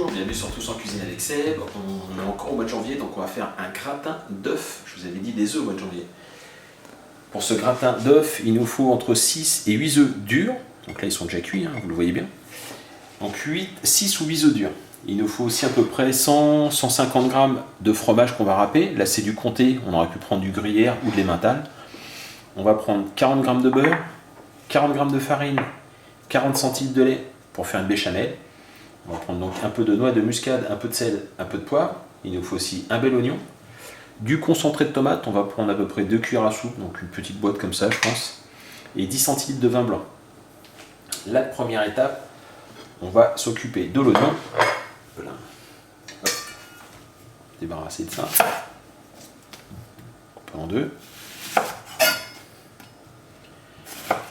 Bonjour, bienvenue sur Tous en Cuisine avec Seb. On est encore au mois de janvier, donc on va faire un gratin d'œufs. Je vous avais dit des œufs au mois de janvier. Pour ce gratin d'œufs, il nous faut entre 6 et 8 œufs durs. Donc là, ils sont déjà cuits, hein, vous le voyez bien. Donc 6 ou 8 œufs durs. Il nous faut aussi à peu près 100-150 g de fromage qu'on va râper. Là, c'est du comté. On aurait pu prendre du gruyère ou de l'emmental. On va prendre 40 g de beurre, 40 g de farine, 40 centilitres de lait pour faire une béchamel. On va prendre donc un peu de noix de muscade, un peu de sel, un peu de poivre. Il nous faut aussi un bel oignon. Du concentré de tomate, on va prendre à peu près 2 cuillères à soupe, donc une petite boîte comme ça je pense. Et 10 centilitres de vin blanc. La première étape, on va s'occuper de l'oignon. Voilà. Hop. Débarrasser de ça. Coupe en deux.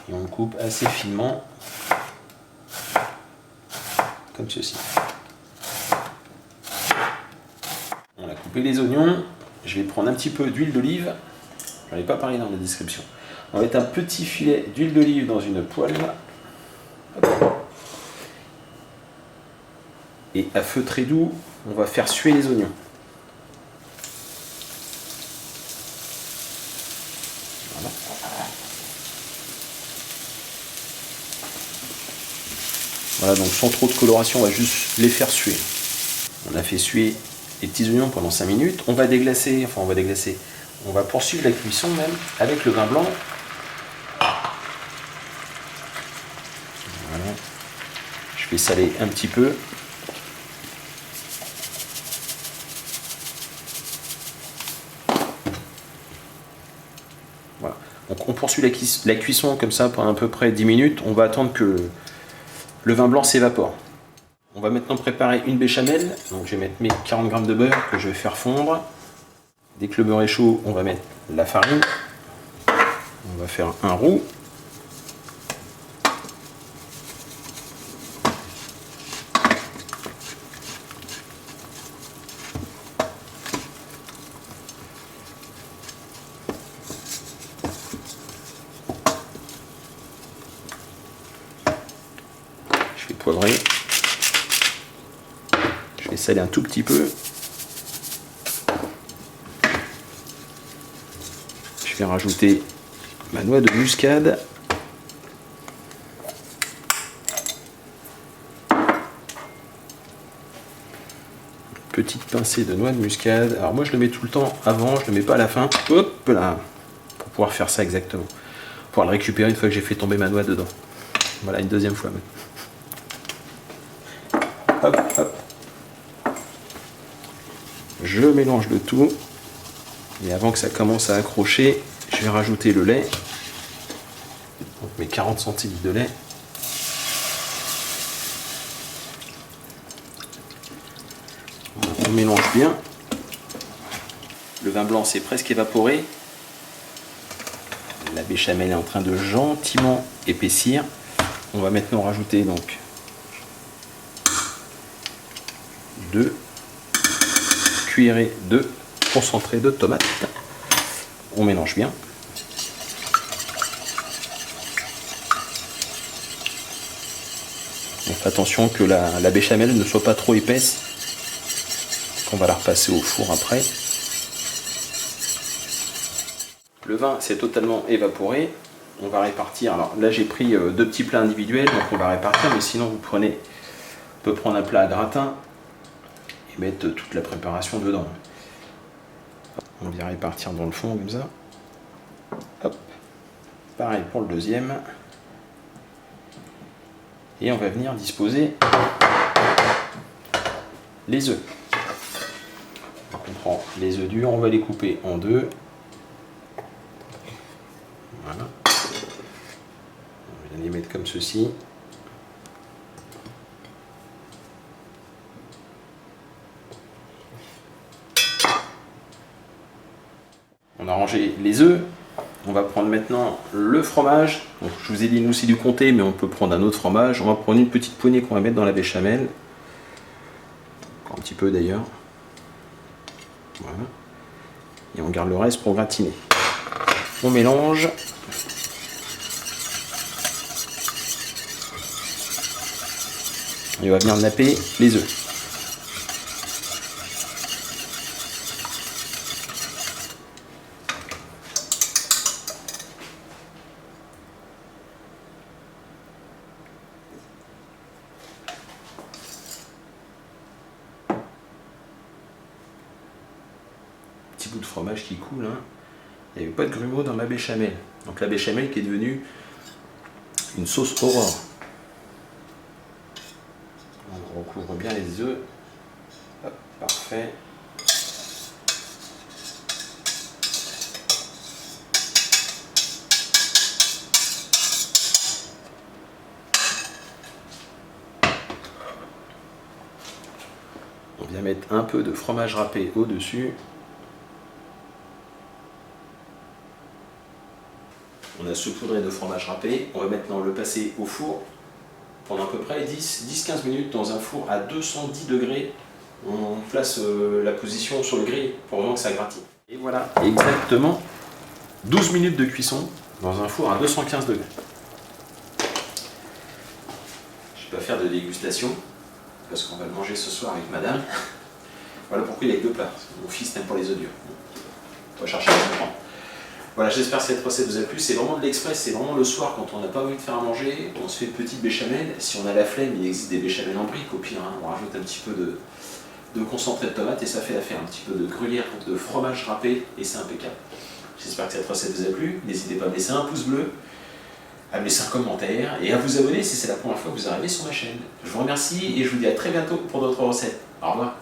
Et on le coupe assez finement. Comme ceci. On a coupé les oignons. Je vais prendre un petit peu d'huile d'olive. Je n'en ai pas parlé dans la description. On va mettre un petit filet d'huile d'olive dans une poêle. Et à feu très doux, on va faire suer les oignons. Voilà. Voilà, donc sans trop de coloration, on va juste les faire suer. On a fait suer les petits oignons pendant 5 minutes. On va déglacer, on va poursuivre la cuisson même avec le vin blanc. Voilà. Je vais saler un petit peu. Voilà. Donc on poursuit la cuisson comme ça pendant à peu près 10 minutes. On va attendre que le vin blanc s'évapore. On va maintenant préparer une béchamel. Donc je vais mettre mes 40 g de beurre que je vais faire fondre. Dès que le beurre est chaud, on va mettre la farine. On va faire un roux. Je vais poivrer. Je vais saler un tout petit peu. Je vais rajouter ma noix de muscade. Petite pincée de noix de muscade. Alors moi je le mets tout le temps avant, je le mets pas à la fin. Hop là, pour pouvoir faire ça exactement. Pour pouvoir le récupérer une fois que j'ai fait tomber ma noix dedans. Voilà, une deuxième fois même. Hop, hop. Je mélange le tout. Et avant que ça commence à accrocher, je vais rajouter le lait. Donc mes 40 centilitres de lait. On mélange bien. Le vin blanc s'est presque évaporé. La béchamel est en train de gentiment épaissir. On va maintenant rajouter donc 2 cuillerées de concentré de tomate. On mélange bien. On fait attention que la béchamel ne soit pas trop épaisse. On va la repasser au four après. Le vin s'est totalement évaporé. On va répartir. Alors là j'ai pris 2 petits plats individuels, donc on va répartir, mais sinon vous pouvez prendre un plat à gratin et mettre toute la préparation dedans. On vient répartir dans le fond comme ça. Hop. Pareil pour le deuxième. Et on va venir disposer les œufs. Donc on prend les œufs durs, on va les couper en deux. Voilà. On va les mettre comme ceci. On a rangé les œufs. On va prendre maintenant le fromage. Donc, je vous ai dit, nous c'est du comté, mais on peut prendre un autre fromage. On va prendre une petite poignée qu'on va mettre dans la béchamel. Encore un petit peu d'ailleurs. Voilà. Et on garde le reste pour gratiner. On mélange. Et on va venir napper les œufs. petit bout de fromage qui coule. Hein. Il n'y avait pas de grumeaux dans ma béchamel. Donc la béchamel qui est devenue une sauce Aurore. On recouvre bien les œufs. Hop, parfait. On vient mettre un peu de fromage râpé au-dessus. On a saupoudré de fromage râpé. On va maintenant le passer au four pendant à peu près 10-15 minutes dans un four à 210 degrés. On place la position sur le grill pour vraiment que ça gratine. Et voilà, exactement 12 minutes de cuisson dans un four à 215 degrés. Je ne vais pas faire de dégustation parce qu'on va le manger ce soir avec madame. Voilà pourquoi il y a que 2 plats. Mon fils n'aime pas les œufs durs. On va chercher à comprendre. Voilà, j'espère que cette recette vous a plu. C'est vraiment de l'express, c'est vraiment le soir quand on n'a pas envie de faire à manger. On se fait une petite béchamel. Si on a la flemme, il existe des béchamels en briques. Au pire, hein, on rajoute un petit peu de concentré de tomate et ça fait l'affaire. Un petit peu de gruyère, de fromage râpé et c'est impeccable. J'espère que cette recette vous a plu. N'hésitez pas à me laisser un pouce bleu, à me laisser un commentaire et à vous abonner si c'est la première fois que vous arrivez sur ma chaîne. Je vous remercie et je vous dis à très bientôt pour d'autres recettes. Au revoir.